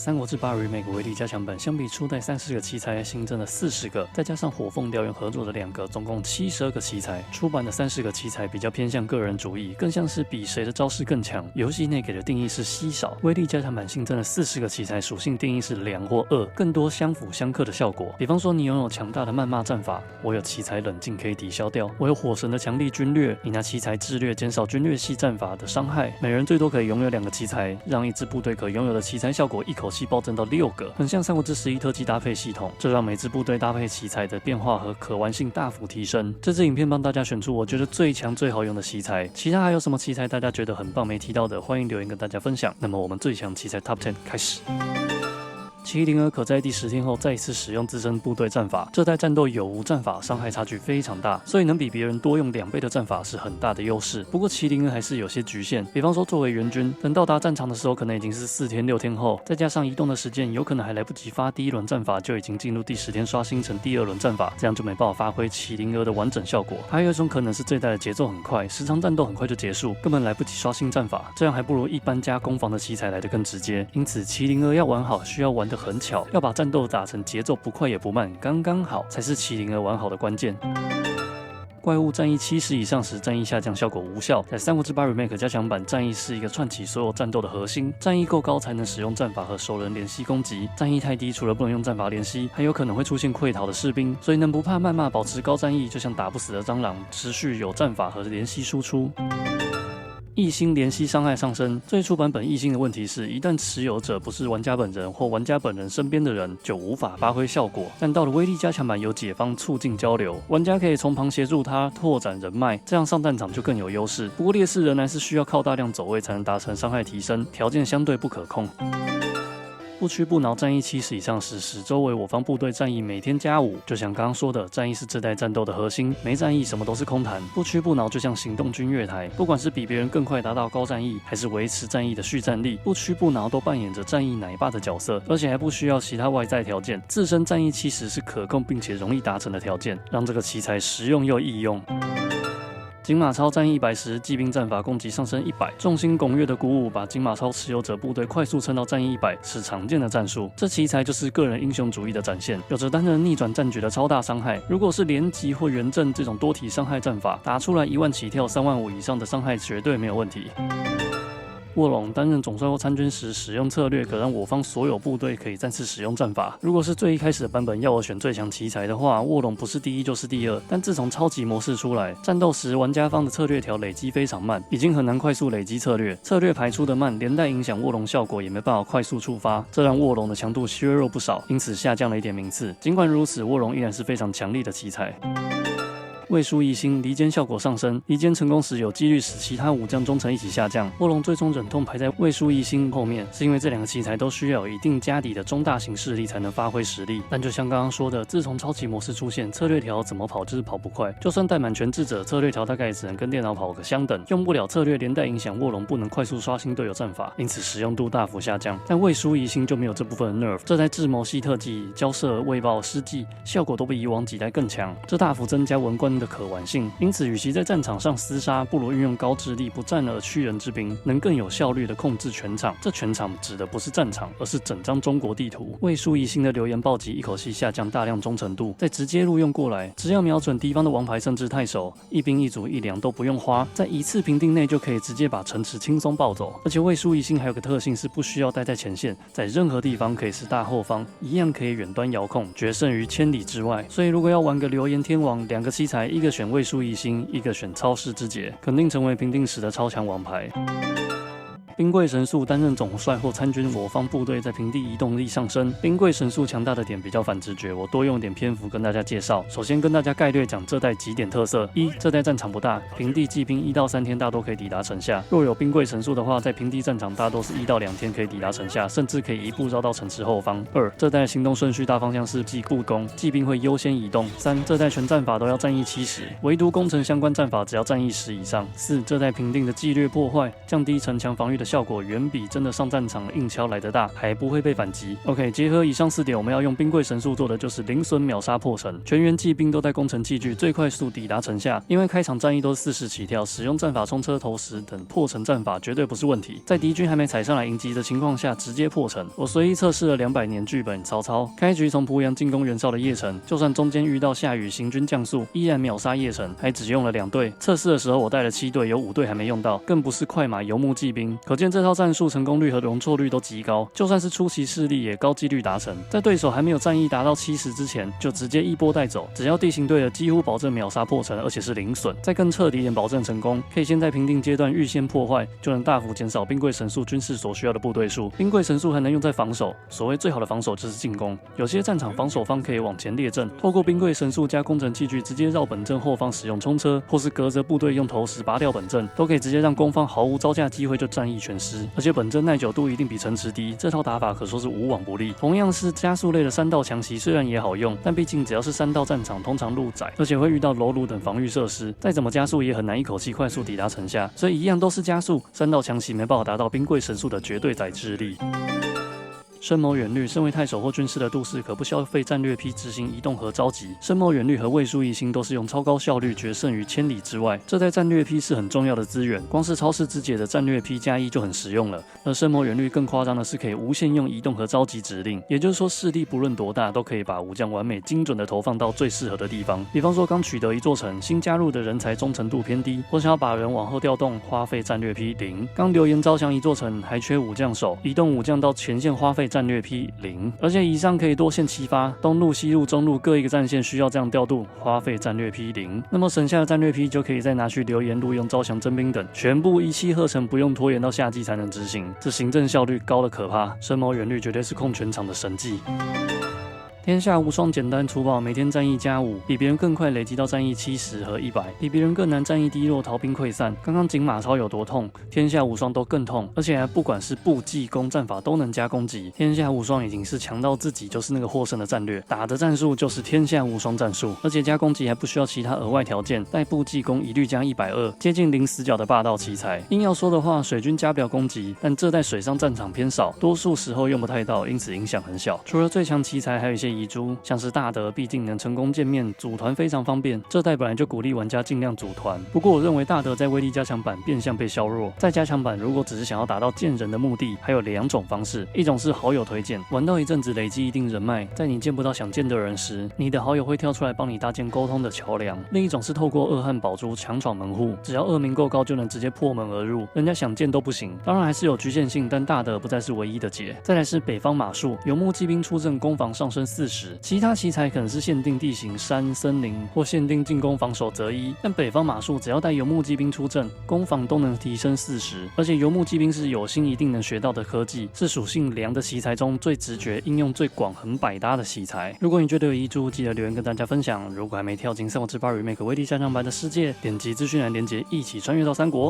三国志8 Remake 威力加强版相比初代30个奇才新增了40个，再加上火凤燎原合作的2个，总共72个奇才。出版的30个奇才比较偏向个人主义，更像是比谁的招式更强。游戏内给的定义是稀少，威力加强版新增了40个奇才，属性定义是2或2，更多相辅相克的效果。比方说你拥有强大的谩骂战法，我有奇才冷静可以抵消掉；我有火神的强力军略，你拿奇才智略减少军略系战法的伤害。每人最多可以拥有2个奇才，让一支部队可拥有的奇才效果一口气暴增到6个，很像三国志11特技搭配系统，这让每支部队搭配奇才的变化和可玩性大幅提升。这支影片帮大家选出我觉得最强最好用的奇才，其他还有什么奇才大家觉得很棒没提到的，欢迎留言跟大家分享。那么我们最强奇才 Top 10开始。麒麟儿可在第10天后再一次使用自身部队战法，这代战斗有无战法伤害差距非常大，所以能比别人多用2倍的战法是很大的优势。不过麒麟儿还是有些局限，比方说作为援军，等到达战场的时候可能已经是4天6天后，再加上移动的时间，有可能还来不及发第1轮战法就已经进入第10天刷新成第2轮战法，这样就没办法发挥麒麟儿的完整效果。还有一种可能是这代的节奏很快，时长战斗很快就结束，根本来不及刷新战法，这样还不如一般加攻防的奇才来得更直接。因此麒麟儿要玩好，需要玩得很巧，要把战斗打成节奏不快也不慢，刚刚好，才是麒麟儿玩好的关键。怪物战役70以上时，战役下降效果无效。在三国志8 Remake 加强版，战役是一个串起所有战斗的核心，战役够高才能使用战法和熟人联系攻击，战役太低，除了不能用战法联系，还有可能会出现溃逃的士兵，所以能不怕谩骂，保持高战役，就像打不死的蟑螂，持续有战法和联系输出。异星联系伤害上升，最初版本异星的问题是，一旦持有者不是玩家本人或玩家本人身边的人，就无法发挥效果。但到了威力加强版，有解方促进交流，玩家可以从旁协助他拓展人脉，这样上战场就更有优势。不过劣势仍然是需要靠大量走位才能达成伤害提升，条件相对不可控。不屈不挠战役70以上时，使周围我方部队战役每天加5，就像刚刚说的，战役是这代战斗的核心，没战役什么都是空谈。不屈不挠就像行动军月台，不管是比别人更快达到高战役，还是维持战役的续战力，不屈不挠都扮演着战役奶爸的角色，而且还不需要其他外在条件，自身战役70是可控并且容易达成的条件，让这个奇才实用又易用。金马超战役100时，骑兵战法攻击上升100，众星拱月的鼓舞把金马超持有者部队快速撑到战役100，是常见的战术。这奇才就是个人英雄主义的展现，有着单人逆转战局的超大伤害。如果是连击或圆阵这种多体伤害战法，打出来1万起跳3万5以上的伤害绝对没有问题。卧龙担任总帅或参军时，使用策略可让我方所有部队可以暂时使用战法。如果是最一开始的版本要我选最强奇才的话，卧龙不是第1就是第2。但自从超级模式出来，战斗时玩家方的策略条累积非常慢，已经很难快速累积策略，策略排出的慢，连带影响卧龙效果也没办法快速触发，这让卧龙的强度削弱不少，因此下降了一点名次。尽管如此，卧龙依然是非常强力的奇才。未输一星，离间效果上升，离间成功时有几率使其他武将忠诚一起下降。卧龙最终忍痛排在未输一星后面，是因为这2个奇才都需要有一定家底的中大型势力才能发挥实力。但就像刚刚说的，自从超级模式出现，策略条怎么跑就是跑不快，就算带满全智者，策略条大概也只能跟电脑跑个相等，用不了策略，连带影响卧龙不能快速刷新队友战法，因此使用度大幅下降。但未输一星就没有这部分的 nerf， 这代智谋系特技、交涉、未爆、施技效果都比以往几代更强，这大幅增加文官的可玩性，因此与其在战场上厮杀，不如运用高智力不战而屈人之兵，能更有效率的控制全场。这全场指的不是战场，而是整张中国地图。未输一星的流言暴击一口气下降大量忠诚度，再直接录用过来，只要瞄准敌方的王牌甚至太守，一兵一卒一粮都不用花，在一次平定内就可以直接把城池轻松抱走。而且未输一星还有个特性是不需要待在前线，在任何地方可以是大后方，一样可以远端遥控，决胜于千里之外。所以如果要玩个流言天王，2个奇才，一个选未输一星，一个选超世之杰，肯定成为平定时的超强王牌。兵贵神速担任总帅或参军，我方部队在平地移动力上升。兵贵神速强大的点比较反直觉，我多用点篇幅跟大家介绍。首先跟大家概略讲这代几点特色：一，这代战场不大，平地骑兵1到3天大多可以抵达城下。若有兵贵神速的话，在平地战场大多是1到2天可以抵达城下，甚至可以一步绕到城池后方。二，这代行动顺序大方向是骑步攻，骑兵会优先移动。三，这代全战法都要战役70，唯独攻城相关战法只要战役10以上。四，这代平定的纪律破坏，降低城墙防御的的效果远比真的上战场硬敲来得大，还不会被反击。OK， 结合以上4点，我们要用冰柜神速做的就是零损秒杀破城。全员骑兵都在攻城器具最快速抵达城下，因为开场战役都是40起跳，使用战法冲车投石等破城战法绝对不是问题。在敌军还没踩上来迎击的情况下，直接破城。我随意测试了200年剧本曹操，开局从濮阳进攻袁绍的邺城，就算中间遇到下雨行军降速，依然秒杀邺城，还只用了2队。测试的时候我带了7队，有5队还没用到，更不是快马游牧骑兵，可见这套战术成功率和容错率都极高，就算是初期势力也高几率达成。在对手还没有战役达到70之前，就直接一波带走，只要地形对了，几乎保证秒杀破城，而且是零损。再更彻底点保证成功，可以先在平定阶段预先破坏，就能大幅减少冰柜神速军事所需要的部队数。冰柜神速还能用在防守，所谓最好的防守就是进攻。有些战场防守方可以往前列阵，透过冰柜神速加工程器具直接绕本阵后方使用冲车，或是隔着部队用投石拔掉本阵，都可以直接让攻方毫无招架机会就战意全失。而且本阵耐久度一定比城池低，这套打法可说是无往不利。同样是加速类的3道强袭，虽然也好用，但毕竟只要是3道战场，通常路窄，而且会遇到楼庐等防御设施，再怎么加速也很难一口气快速抵达城下。所以一样都是加速，3道强袭没办法达到冰柜神速的绝对宰制力。深谋远虑，身为太守或军师的杜氏可不消费战略批执行移动和召集。深谋远虑和魏书一心都是用超高效率决胜于千里之外，这在战略批是很重要的资源。光是超市之解的战略批加1就很实用了。而深谋远虑更夸张的是可以无限用移动和召集指令，也就是说势力不论多大，都可以把武将完美精准的投放到最适合的地方。比方说刚取得一座城，新加入的人才忠诚度偏低，我想要把人往后调动，花费战略批0。刚留言招降一座城，还缺武将手，移动武将到前线花费战略批0，而且以上可以多线齐发，东路、西路、中路各一个战线需要这样调度，花费战略批0。那么省下的战略批就可以再拿去留言录用招降征兵等，全部一气呵成，不用拖延到夏季才能执行，这行政效率高得可怕。深谋远虑绝对是控全场的神技。天下无双简单粗暴，每天战役加5，比别人更快累积到战役70和100，比别人更难战役低落，逃兵溃散。刚刚锦马超有多痛，天下无双都更痛，而且还不管是步技攻战法都能加攻击。天下无双已经是强到自己就是那个获胜的战略，打的战术就是天下无双战术，而且加攻击还不需要其他额外条件，带步技攻一律加120，接近零死角的霸道奇才。硬要说的话，水军加不了攻击，但这在水上战场偏少，多数时候用不太到，因此影响很小。除了最强奇才，还有一些遗珠，像是大德毕竟能成功见面，组团非常方便，这代本来就鼓励玩家尽量组团。不过我认为大德在威力加强版变相被削弱，在加强版如果只是想要达到见人的目的，还有2种方式，一种是好友推荐，玩到一阵子累积一定人脉，在你见不到想见的人时，你的好友会跳出来帮你搭建沟通的桥梁；另一种是透过恶汉宝珠强闯门户，只要恶名够高就能直接破门而入，人家想见都不行。当然还是有局限性，但大德不再是唯一的解。再来是北方马术，游牧骑兵出阵攻防上升40，其他奇才可能是限定地形山、森林或限定进攻防守择一，但北方马术只要带游牧骑兵出阵，攻防都能提升40，而且游牧骑兵是有心一定能学到的科技，是属性良的奇才中最直觉、应用最广、很百搭的奇才。如果你觉得有遗珠，记得留言跟大家分享。如果还没跳进《三国志8 Remake 威力加强版》的世界，点击资讯栏连结，一起穿越到三国。